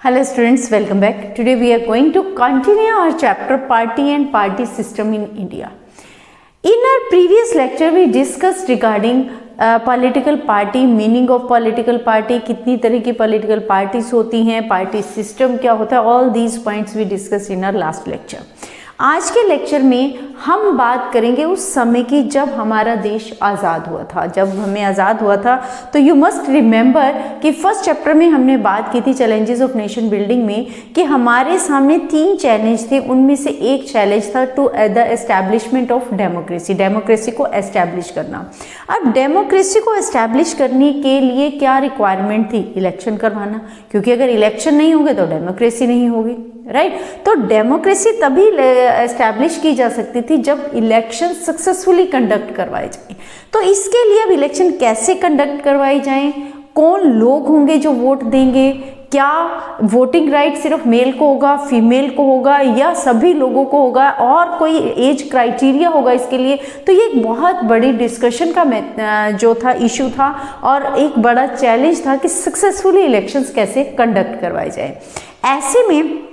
Hello students, welcome back. Today we are going to continue our chapter Party and Party System in India. In our previous lecture we discussed regarding political party, meaning of political party, कितनी तरह की political parties होती हैं, party system क्या होता है, all these points we discussed in our last lecture. आज के लेक्चर में हम बात करेंगे उस समय की जब हमारा देश आज़ाद हुआ था। जब हमें आज़ाद हुआ था तो यू मस्ट रिमेंबर कि फर्स्ट चैप्टर में हमने बात की थी चैलेंजेस ऑफ नेशन बिल्डिंग में कि हमारे सामने 3 चैलेंज थे। उनमें से एक चैलेंज था to the establishment of democracy, democracy को एस्टैब्लिश करना। अब डेमोक्रेसी को एस्टैब्लिश करने के लिए क्या रिक्वायरमेंट थी? इलेक्शन करवाना, क्योंकि अगर इलेक्शन नहीं होंगे तो डेमोक्रेसी नहीं होगी, राइट। तो डेमोक्रेसी तभी एस्टैब्लिश की जा सकती थी जब इलेक्शन सक्सेसफुली कंडक्ट करवाए जाए। तो इसके लिए अब इलेक्शन कैसे कंडक्ट करवाए जाएं, कौन लोग होंगे जो वोट देंगे, क्या वोटिंग राइट सिर्फ मेल को होगा, फीमेल को होगा या सभी लोगों को होगा, और कोई एज क्राइटेरिया होगा इसके लिए। तो ये एक बहुत बड़ी डिस्कशन का जो था इशू था और एक बड़ा चैलेंज था कि सक्सेसफुली इलेक्शंस कैसे कंडक्ट करवाए जाए। ऐसे में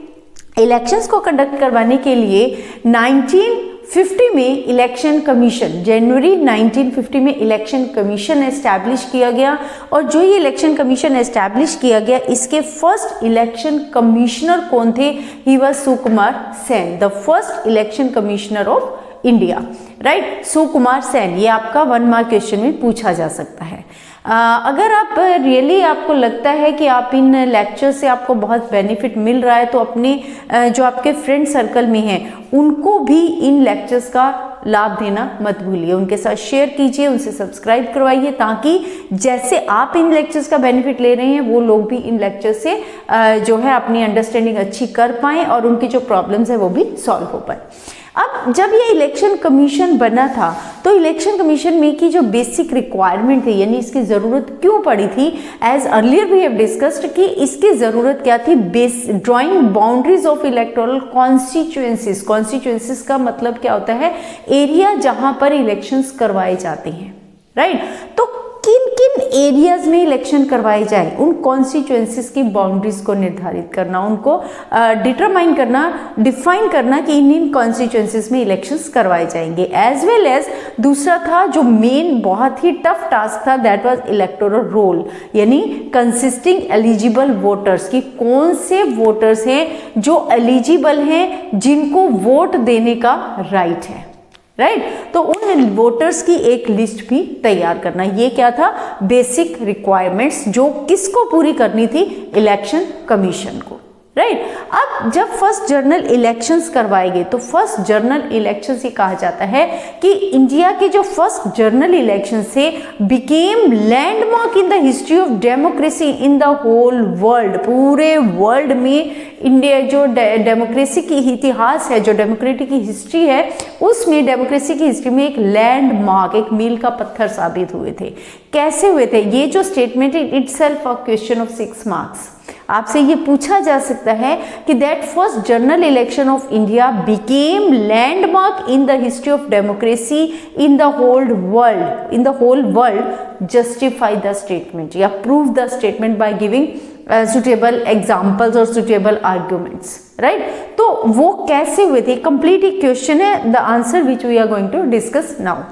इलेक्शंस को कंडक्ट करवाने के लिए 1950 में इलेक्शन कमीशन, जनवरी 1950 में इलेक्शन कमीशन एस्टैब्लिश किया गया। और जो ये इलेक्शन कमीशन एस्टैब्लिश किया गया, इसके फर्स्ट इलेक्शन कमिश्नर कौन थे? He was Sukumar Sen, the first election commissioner of India, right. Sukumar Sen, ये आपका 1 मार्क क्वेश्चन में पूछा जा सकता है। अगर आप रियली आपको लगता है कि आप इन लेक्चर से आपको बहुत बेनिफिट मिल रहा है तो अपने जो आपके फ्रेंड सर्कल में हैं उनको भी इन लेक्चर्स का लाभ देना मत भूलिए, उनके साथ शेयर कीजिए, उनसे सब्सक्राइब करवाइए, ताकि जैसे आप इन लेक्चर्स का बेनिफिट ले रहे हैं वो लोग भी इन लेक्चर से जो है अपनी अंडरस्टैंडिंग अच्छी कर पाएँ और उनकी जो प्रॉब्लम्स है वो भी सॉल्व हो पाए। अब जब ये इलेक्शन कमीशन बना था तो इलेक्शन कमीशन में की जो बेसिक रिक्वायरमेंट थी, यानी इसकी ज़रूरत क्यों पड़ी थी, as earlier we have discussed कि इसकी ज़रूरत क्या थी? Drawing boundaries of electoral constituencies. Constituencies का मतलब क्या होता है? एरिया जहां पर इलेक्शंस करवाए जाते हैं, राइट। तो किन किन एरियाज में इलेक्शन करवाए जाए, उन कॉन्स्टिट्यूएंसीज की बाउंड्रीज को निर्धारित करना, उनको डिटरमाइन करना, डिफाइन करना कि इन कॉन्स्टिट्यूएंसीज में इलेक्शंस करवाए जाएंगे। एज वेल एज दूसरा था जो मेन बहुत ही टफ टास्क था, दैट वाज इलेक्टोरल रोल, यानी कंसिस्टिंग एलिजिबल वोटर्स, की कौन से वोटर्स हैं जो एलिजिबल हैं, जिनको वोट देने का राइट है, राइट। तो उन वोटर्स की एक लिस्ट भी तैयार करना, ये क्या था? बेसिक रिक्वायरमेंट्स जो किसको पूरी करनी थी? इलेक्शन कमीशन को, राइट। अब जब फर्स्ट जनरल इलेक्शंस करवाए गए तो फर्स्ट जनरल इलेक्शंस ये कहा जाता है कि इंडिया के जो फर्स्ट जनरल इलेक्शन से became landmark in the history of democracy in the whole world. पूरे वर्ल्ड में इंडिया जो डेमोक्रेसी की इतिहास है, जो डेमोक्रेटिक की हिस्ट्री है, उसमें डेमोक्रेसी की हिस्ट्री में एक लैंडमार्क, एक मील का पत्थर साबित हुए थे। कैसे हुए थे? ये जो स्टेटमेंट है itself a question of 6 marks. आपसे ये पूछा जा सकता है कि that first general election of India became landmark in the history of democracy in the whole world, justify the statement या prove the statement by giving suitable examples और suitable arguments, right. तो वो कैसे हुए थे? कंप्लीट एक question है, the answer which we are going to discuss now.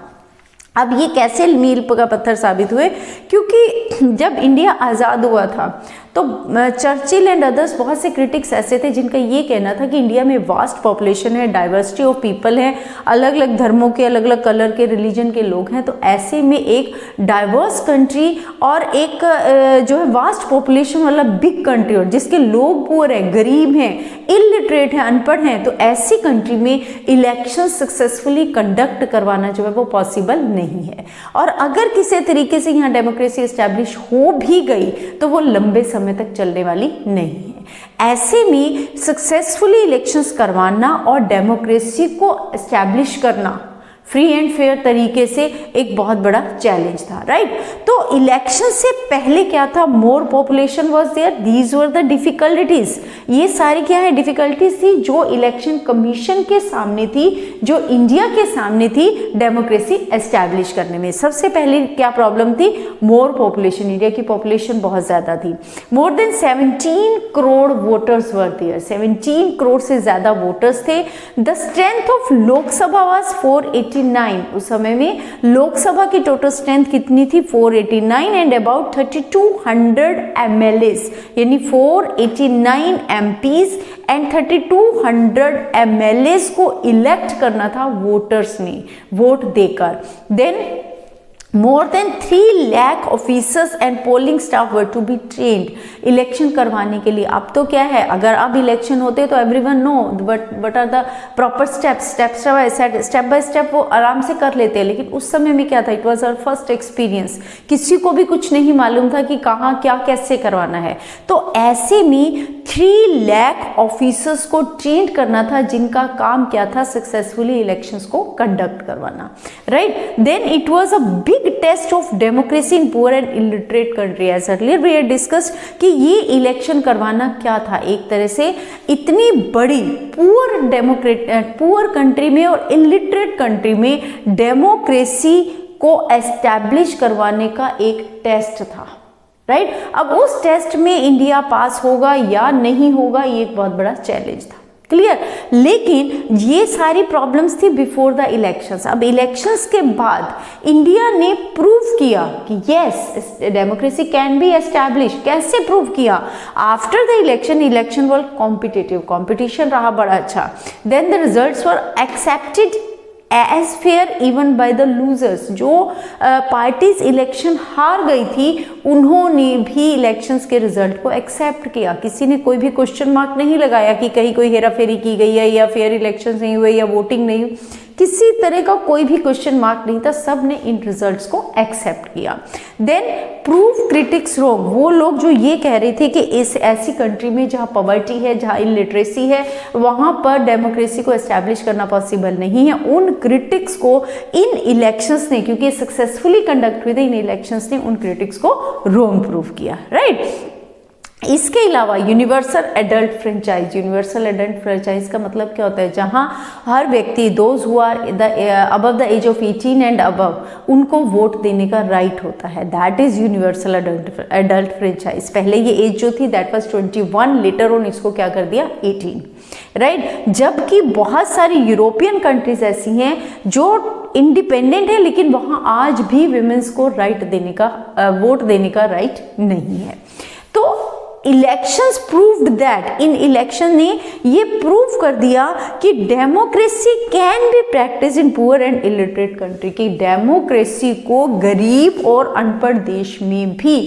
अब ये कैसे मील का पत्थर साबित हुए? क्योंकि जब इंडिया आज़ाद हुआ था तो चर्चिल एंड अदर्स, बहुत से क्रिटिक्स ऐसे थे जिनका ये कहना था कि इंडिया में वास्ट पॉपुलेशन है, डाइवर्सिटी ऑफ पीपल है, अलग अलग धर्मों के, अलग अलग कलर के, रिलीजन के लोग हैं। तो ऐसे में एक डाइवर्स कंट्री और एक जो है वास्ट पॉपुलेशन वाला बिग कंट्री, और जिसके लोग पुअर हैं, गरीब हैं, इलिटरेट हैं, अनपढ़ हैं, तो ऐसी कंट्री में इलेक्शन सक्सेसफुली कंडक्ट करवाना जो है वो पॉसिबल नहीं है। और अगर किसी तरीके से यहाँ डेमोक्रेसी एस्टैब्लिश हो भी गई तो वो लंबे समय तक चलने वाली नहीं है। ऐसे में सक्सेसफुली इलेक्शंस करवाना और डेमोक्रेसी को एस्टैब्लिश करना फ्री एंड फेयर तरीके से एक बहुत बड़ा चैलेंज था, राइट। तो इलेक्शन से पहले क्या था, more population was there, these were the difficulties, ये सारी क्या है डिफिकल्टीज थी जो इलेक्शन कमीशन के सामने थी, जो इंडिया के सामने थी डेमोक्रेसी एस्टैब्लिश करने में। सबसे पहले क्या प्रॉब्लम थी, मोर पॉपुलेशन, इंडिया की पॉपुलेशन बहुत ज्यादा थी, more than 17 crore voters were there, 17 crore से ज्यादा वोटर्स थे। The strength of Lok Sabha was 489, उस समय में लोकसभा की टोटल स्ट्रेंथ कितनी थी 489 एंड अबाउट 3200 MLAs, यानी 489 MPs एंड 3200 MLAs को इलेक्ट करना था वोटर्स ने वोट देकर। Then more than 3 lakh officers and polling staff were to be trained, election करवाने के लिए। अब तो क्या है, अगर अब इलेक्शन होते तो everyone know what are the proper steps, step by step वो आराम से कर लेते हैं, लेकिन उस समय में क्या था, it was our first experience, किसी को भी कुछ नहीं मालूम था कि कहाँ क्या कैसे करवाना है। तो ऐसे में 3 लाख ऑफिसर्स को ट्रेन करना था, जिनका काम क्या था, सक्सेसफुली इलेक्शंस को कंडक्ट करवाना, right. Then it was a big test of democracy in poor and illiterate country, as earlier we had discussed कि ये इलेक्शन करवाना क्या था, एक तरह से इतनी बड़ी पुअर कंट्री में और इलिटरेट कंट्री में डेमोक्रेसी को एस्टैब्लिश करवाने का एक टेस्ट था, राइट। अब उस टेस्ट में इंडिया पास होगा या नहीं होगा, ये एक बहुत बड़ा चैलेंज था, क्लियर। लेकिन ये सारी प्रॉब्लम्स थी बिफोर द इलेक्शंस। अब इलेक्शंस के बाद इंडिया ने प्रूव किया कि yes democracy can be establish. कैसे प्रूव किया, after the election were competitive, competition रहा बड़ा अच्छा। Then the results were accepted as fair even by the losers, जो पार्टीज इलेक्शन हार गई थी उन्होंने भी इलेक्शंस के रिजल्ट को एक्सेप्ट किया, किसी ने कोई भी क्वेश्चन मार्क नहीं लगाया कि कहीं कोई हेराफेरी की गई है या फेयर इलेक्शन नहीं हुए या वोटिंग नहीं हुई, किसी तरह का कोई भी क्वेश्चन मार्क नहीं था, सब ने इन रिजल्ट्स को एक्सेप्ट किया। देन प्रूव क्रिटिक्स रॉन्ग, वो लोग जो ये कह रहे थे कि इस ऐसी कंट्री में जहाँ पॉवर्टी है, जहाँ इलिटरेसी है, वहाँ पर डेमोक्रेसी को एस्टैब्लिश करना पॉसिबल नहीं है, उन क्रिटिक्स को इन इलेक्शंस ने, क्योंकि सक्सेसफुली कंडक्ट हुए थे इन इलेक्शंस ने, उन क्रिटिक्स को रॉन्ग प्रूव किया, राइट। इसके अलावा universal adult franchise, universal adult franchise का मतलब क्या होता है, जहां हर व्यक्ति those who are above the age of 18 and above, उनको वोट देने का राइट होता है, that is universal adult franchise. पहले ये एज जो थी दैट वाज 21, लेटर ऑन इसको क्या कर दिया 18, राइट। जबकि बहुत सारी यूरोपियन कंट्रीज ऐसी हैं जो इंडिपेंडेंट है, लेकिन वहां आज भी विमेंस को राइट देने का वोट देने का राइट नहीं है। तो elections proved that, in election ने ये प्रूव कर दिया कि democracy can B practice in poor and illiterate country, कि डेमोक्रेसी को गरीब और अनपढ़ देश में भी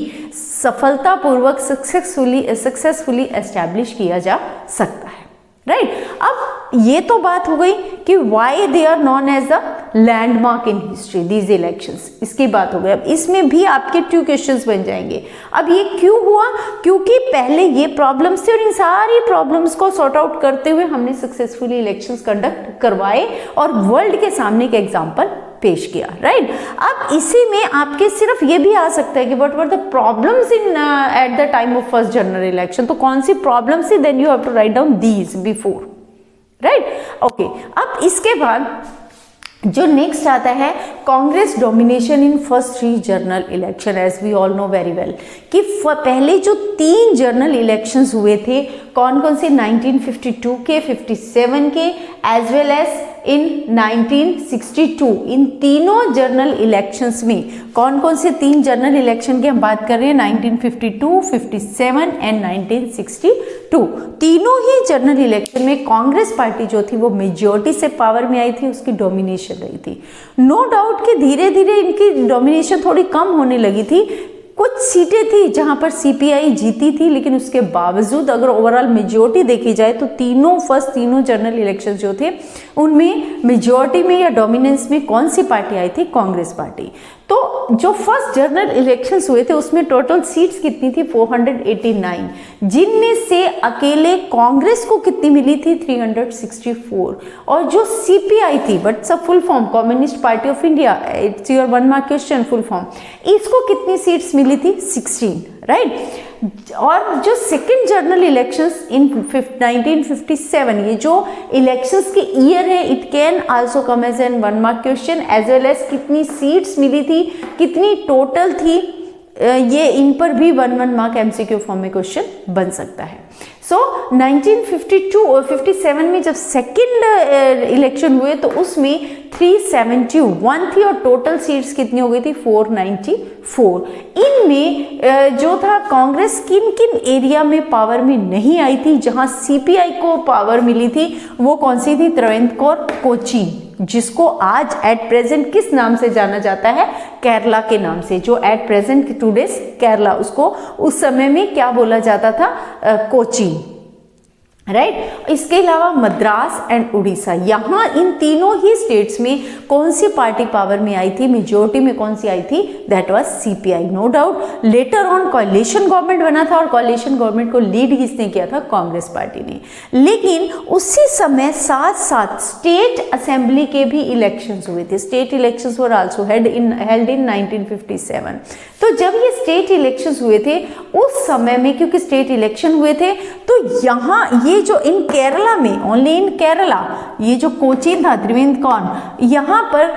सफलतापूर्वक सक्सेसफुली एस्टैब्लिश किया जा सकता है, राइट। अब ये तो बात हो गई कि why they are known as the landmark in history these elections, इसकी बात हो गई। अब इसमें भी आपके 2 क्वेश्चंस बन जाएंगे। अब ये क्यों हुआ, क्योंकि पहले ये प्रॉब्लम्स थे और इन सारी प्रॉब्लम्स को सॉर्ट आउट करते हुए हमने सक्सेसफुली इलेक्शंस कंडक्ट करवाए और वर्ल्ड के सामने एक एग्जाम्पल पेश किया, राइट। अब इसी में आपके सिर्फ ये भी आ सकता है कि what were the problems in at the time of first general election, तो कौन सी प्रॉब्लम्स थी, then you have to write down these before, right, okay. अब इसके बाद जो नेक्स्ट आता है Congress domination in first 3 general election, as we all know very well कि पहले जो 3 जनरल इलेक्शंस हुए थे कौन कौन से, 1952 के, 57 के, एज वेल एज इन 1962, इन तीनों जनरल इलेक्शंस में कौन कौन से 3 जनरल इलेक्शन की हम बात कर रहे हैं, 1952, 57 एंड 1962। तीनों ही जनरल इलेक्शन में कांग्रेस पार्टी जो थी वो मेजॉरिटी से पावर में आई थी, उसकी डोमिनेशन रही थी। नो डाउट कि धीरे धीरे इनकी डोमिनेशन थोड़ी कम होने लगी थी, कुछ सीटें थी जहां पर सीपीआई जीती थी, लेकिन उसके बावजूद अगर ओवरऑल मेजॉरिटी देखी जाए तो तीनों जनरल इलेक्शन जो थे उनमें मेजॉरिटी में या डोमिनेंस में कौन सी पार्टी आई थी, कांग्रेस पार्टी। तो जो फर्स्ट जनरल इलेक्शंस हुए थे उसमें टोटल सीट्स कितनी थी 489, जिनमें से अकेले कांग्रेस को कितनी मिली थी 364, और जो सीपीआई थी, बट सब full form communist party of India, it's your 1 mark question, full form, इसको कितनी सीट्स मिली थी 16, राइट। और जो सेकेंड जनरल इलेक्शंस इन 1957, ये जो इलेक्शंस के ईयर है, it can also come as an 1 mark question, as well as कितनी सीट्स मिली थी, कितनी टोटल थी, ये इन पर भी 1 मार्क एमसीक्यू फॉर्म में क्वेश्चन बन सकता है। सो 1952 और 57 में जब सेकेंड इलेक्शन हुए तो उसमें 371 थी और टोटल सीट्स कितनी हो गई थी 494। इनमें जो था कांग्रेस किन किन एरिया में पावर में नहीं आई थी, जहां सीपीआई को पावर मिली थी, वो कौन सी थी, त्रावणकोर, कोचीन, जिसको आज एट प्रेजेंट किस नाम से जाना जाता है, केरला के नाम से, जो एट प्रेजेंट टुडेस केरला, उसको उस समय में क्या बोला जाता था, कोचीन, राइट। इसके अलावा मद्रास एंड उड़ीसा, यहाँ इन तीनों ही स्टेट्स में कौन सी पार्टी पावर में आई थी, मेजोरिटी में कौन सी आई थी, that was CPI, no doubt. Later on coalition government बना था और कोalition गवर्नमेंट को लीड किसने किया था, कांग्रेस पार्टी ने। लेकिन उसी समय साथ साथ स्टेट असेंबली के भी इलेक्शंस हुए थे, state elections were also held in 1957। तो जब ये स्टेट इलेक्शंस हुए थे उस समय में, क्योंकि स्टेट इलेक्शन हुए थे, तो यहाँ ये जो इन केरला में, ओनली इन केरला, ये जो कोचीन था, त्रिवेंद्रम, यहाँ पर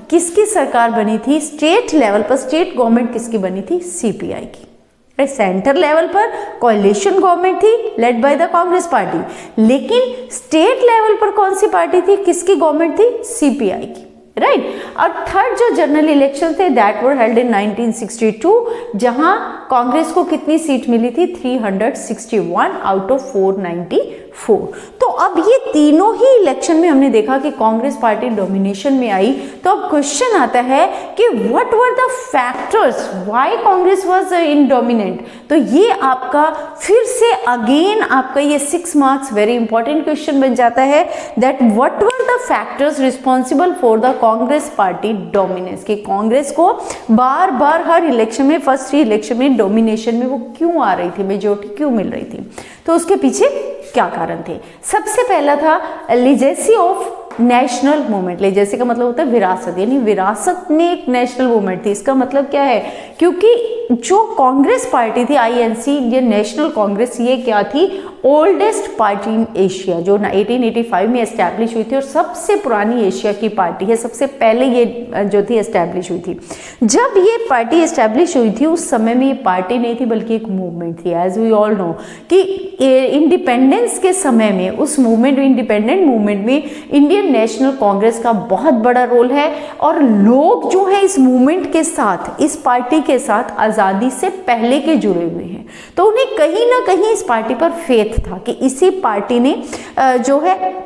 किसकी सरकार बनी थी, स्टेट लेवल पर स्टेट गवर्नमेंट किसकी बनी थी, सीपीआई की। सेंटर लेवल पर कोalition गवर्नमेंट थी led by the Congress party, लेकिन स्टेट लेवल पर कौन सी पार्टी थी, किसकी गवर्नमेंट थी, सीपीआई की, राइट। और थर्ड जो जनरल इलेक्शन थे दैट वर हेल्ड इन 1962, जहां कांग्रेस को कितनी सीट मिली थी, 361 आउट ऑफ 494। तो अब ये तीनों ही इलेक्शन में हमने देखा कि कांग्रेस पार्टी डोमिनेशन में आई। तो अब क्वेश्चन आता है कि what were the factors why Congress was in dominant. तो ये आपका फिर से अगेन आपका ये 6 मार्क्स वेरी इंपॉर्टेंट क्वेश्चन बन जाता है, that what were the factors responsible for the Congress party dominance, कि कांग्रेस को बार बार हर इलेक्शन में, फर्स्ट इलेक्शन में डोमिनेशन में वो क्यों आ रही थी, मेजोरिटी क्यों मिल रही थी, तो उसके पीछे क्या कारण थे। सबसे पहला था legacy of national movement. Legacy का मतलब होता है विरासत, यानी विरासत में एक नेशनल मूवमेंट थी। इसका मतलब क्या है, क्योंकि जो कांग्रेस पार्टी थी आईएनसी, इंडियन नेशनल कांग्रेस, ये क्या थी, ओल्डेस्ट पार्टी इन एशिया, जो 1885 में एस्टैब्लिश हुई थी और सबसे पुरानी एशिया की पार्टी है, सबसे पहले ये जो थी एस्टैब्लिश हुई थी। जब ये पार्टी एस्टैब्लिश हुई थी उस समय में ये पार्टी नहीं थी बल्कि एक मूवमेंट थी। एज वी ऑल नो कि इंडिपेंडेंस के समय में उस मूवमेंट, इंडिपेंडेंट मूवमेंट में इंडियन नेशनल कांग्रेस का बहुत बड़ा रोल है, और लोग जो है इस मूवमेंट के साथ, इस पार्टी के साथ आज़ादी से पहले के जुड़े हुए हैं। तो उन्हें कहीं ना कहीं इस पार्टी पर फेथ था कि इसी पार्टी ने जो है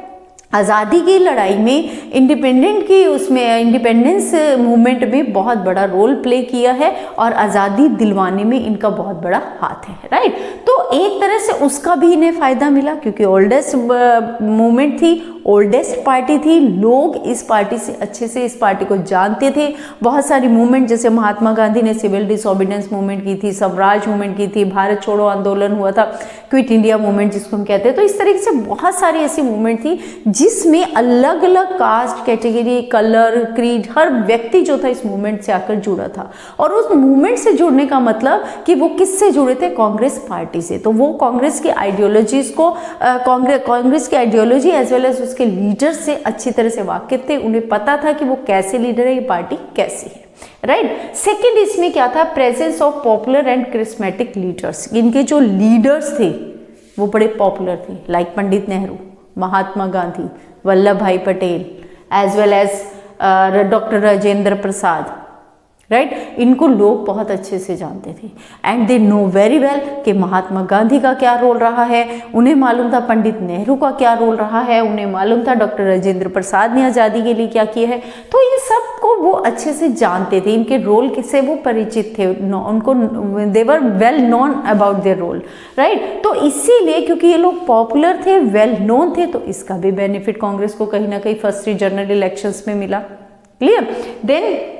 आज़ादी की लड़ाई में, इंडिपेंडेंट की उसमें, इंडिपेंडेंस मूवमेंट में बहुत बड़ा रोल प्ले किया है और आज़ादी दिलवाने में इनका बहुत बड़ा हाथ है, राइट। तो एक तरह से उसका भी इन्हें फ़ायदा मिला क्योंकि ओल्डेस्ट मूवमेंट थी, ओल्डेस्ट पार्टी थी, लोग इस पार्टी से अच्छे से इस पार्टी को जानते थे। बहुत सारी मूवमेंट, जैसे महात्मा गांधी ने सिविल डिसोबीडियंस मूवमेंट की थी, स्वराज मूवमेंट की थी, भारत छोड़ो आंदोलन हुआ था, क्विट इंडिया मूवमेंट जिसको हम कहते हैं। तो इस तरीके से बहुत सारी ऐसी मूवमेंट थी जिसमें अलग अलग कास्ट, कैटेगरी, कलर, क्रीड, हर व्यक्ति जो था इस मूवमेंट से आकर जुड़ा था। और उस मूवमेंट से जुड़ने का मतलब कि वो किससे जुड़े थे, कांग्रेस पार्टी से। तो वो कांग्रेस की आइडियोलॉजीज को, कांग्रेस की आइडियोलॉजी एज वेल एज उसके लीडर से अच्छी तरह से वाकिफ थे। उन्हें पता था कि वो कैसे लीडर है, ये पार्टी कैसी है, राइट। सेकेंड इसमें क्या था, presence of popular and charismatic leaders. इनके जो लीडर्स थे वो बड़े पॉपुलर थे, like Pandit Nehru, Mahatma Gandhi, Vallabh Bhai Patel, as well as doctor Rajendra Prasad, right. इनको लोग बहुत अच्छे से जानते थे and they know very well कि महात्मा गांधी का क्या रोल रहा है, उन्हें मालूम था पंडित नेहरू का क्या रोल रहा है, उन्हें मालूम था डॉक्टर राजेंद्र प्रसाद ने आज़ादी के लिए क्या किया है। तो ये सब को वो अच्छे से जानते थे, इनके रोल से वो परिचित थे, उनको they were well known about their role, right. तो इसीलिए क्योंकि ये लोग पॉपुलर थे, वेल नोन थे, तो इसका भी बेनिफिट कांग्रेस को कहीं ना कहीं फर्स्ट जनरल इलेक्शंस में मिला। क्लियर। देन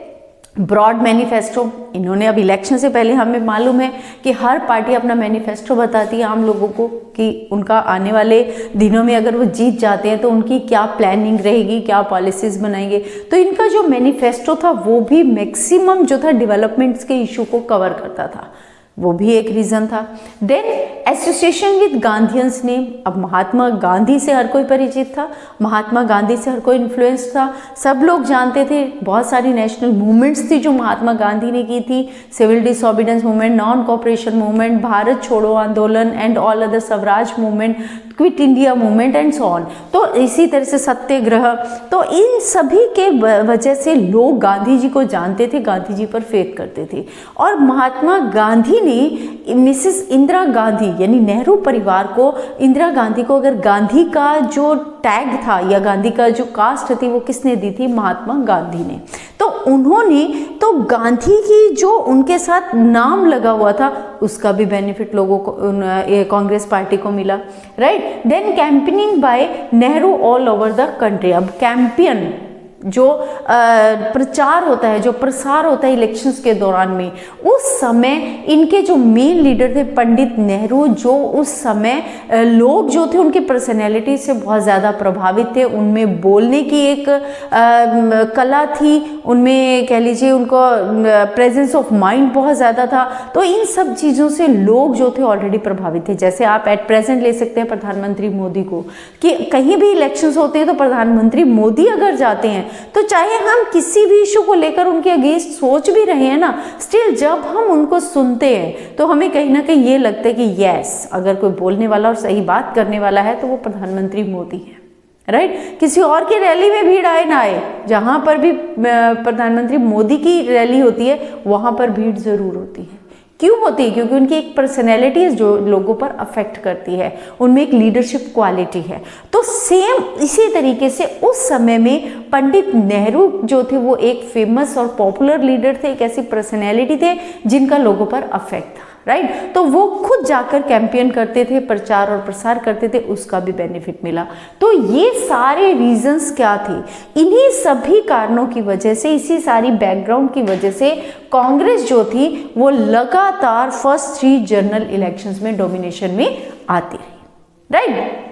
ब्रॉड मैनिफेस्टो, इन्होंने अब इलेक्शन से पहले, हमें मालूम है कि हर पार्टी अपना मैनिफेस्टो बताती है आम लोगों को कि उनका आने वाले दिनों में अगर वो जीत जाते हैं तो उनकी क्या प्लानिंग रहेगी, क्या पॉलिसीज़ बनाएंगे। तो इनका जो मैनिफेस्टो था वो भी मैक्सिमम जो था डेवलपमेंट्स के इशू को कवर करता था, वो भी एक रीज़न था। देन एसोसिएशन विद गांधीयंस ने, अब महात्मा गांधी से हर कोई परिचित था, महात्मा गांधी से हर कोई इन्फ्लुएंस था, सब लोग जानते थे, बहुत सारी नेशनल मूवमेंट्स थी जो महात्मा गांधी ने की थी, civil disobedience movement, non cooperation movement, Bharat छोड़ो आंदोलन and all other Swaraj movement, quit India movement and so on. तो इसी तरह से सत्याग्रह, तो इन सभी के वजह से लोग गांधी जी को जानते थे, गांधी जी पर फेथ करते थे। और महात्मा गांधी ने मिसेस इंदिरा गांधी यानी नेहरू परिवार को, इंदिरा गांधी को अगर गांधी का जो टैग था या गांधी का जो कास्ट थी वो किसने दी थी? महात्मा गांधी ने। तो उन्होंने तो गांधी की जो उनके साथ नाम लगा हुआ था उसका भी बेनिफिट लोगों को, कांग्रेस पार्टी को मिला, right. Then campaigning by Nehru all over the country. अब कैंपेन जो प्रचार होता है, जो प्रसार होता है इलेक्शंस के दौरान में, उस समय इनके जो मेन लीडर थे पंडित नेहरू, जो उस समय लोग जो थे उनकी पर्सनैलिटी से बहुत ज़्यादा प्रभावित थे, उनमें बोलने की एक कला थी, उनमें कह लीजिए उनको प्रेजेंस ऑफ माइंड बहुत ज़्यादा था। तो इन सब चीज़ों से लोग जो थे ऑलरेडी प्रभावित थे। जैसे आप एट प्रेजेंट ले सकते हैं प्रधानमंत्री मोदी को, कि कहीं भी इलेक्शंस होते हैं तो प्रधानमंत्री मोदी अगर जाते हैं तो चाहे हम किसी भी इशू को लेकर उनके अगेंस्ट सोच भी रहे हैं ना, स्टिल जब हम उनको सुनते हैं तो हमें कहीं ना कहीं ये लगता है कि यस, अगर कोई बोलने वाला और सही बात करने वाला है तो वो प्रधानमंत्री मोदी है, राइट। किसी और की रैली में भीड़ आए ना आए, जहां पर भी प्रधानमंत्री मोदी की रैली होती है वहां पर भीड़ जरूर होती है। क्यों होती है? क्योंकि उनकी एक पर्सनैलिटी है जो लोगों पर अफेक्ट करती है, उनमें एक लीडरशिप क्वालिटी है। तो सेम इसी तरीके से उस समय में पंडित नेहरू जो थे वो एक फेमस और पॉपुलर लीडर थे, एक ऐसी पर्सनैलिटी थे जिनका लोगों पर अफेक्ट था, राइट। तो वो खुद जाकर कैंपेन करते थे, प्रचार और प्रसार करते थे, उसका भी बेनिफिट मिला। तो ये सारे रीजंस क्या थे? इन्हीं सभी कारणों की वजह से, इसी सारी बैकग्राउंड की वजह से कांग्रेस जो थी वो लगातार फर्स्ट 3 जनरल इलेक्शंस में डोमिनेशन में आती रही, राइट।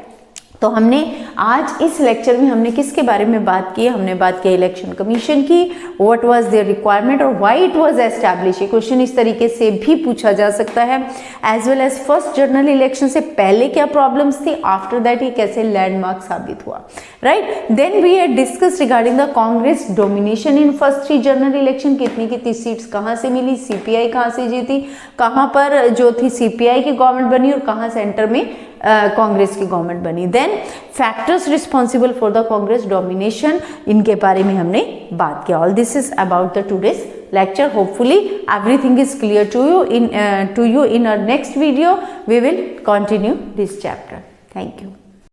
तो हमने आज इस लेक्चर में हमने किसके बारे में बात की? हमने बात की इलेक्शन कमीशन की, व्हाट वाज देयर रिक्वायरमेंट और व्हाई इट वाज एस्टैब्लिश। ये क्वेश्चन इस तरीके से भी पूछा जा सकता है, as well as first general election से पहले क्या प्रॉब्लम्स थी, आफ्टर दैट ये कैसे लैंडमार्क साबित हुआ, right. Then we had discuss regarding the Congress domination in first 3 general election, कितनी सीट्स कहाँ से मिली, सीपीआई कहाँ से जीती, कहाँ पर जो थी सीपीआई की गवर्नमेंट बनी और कहाँ सेंटर में कांग्रेस की गवर्नमेंट बनी। Then factors responsible for the Congress domination, इनके बारे में हमने बात किया। All this is about the today's lecture. Hopefully everything is clear to you. In our next video we will continue this chapter. Thank you.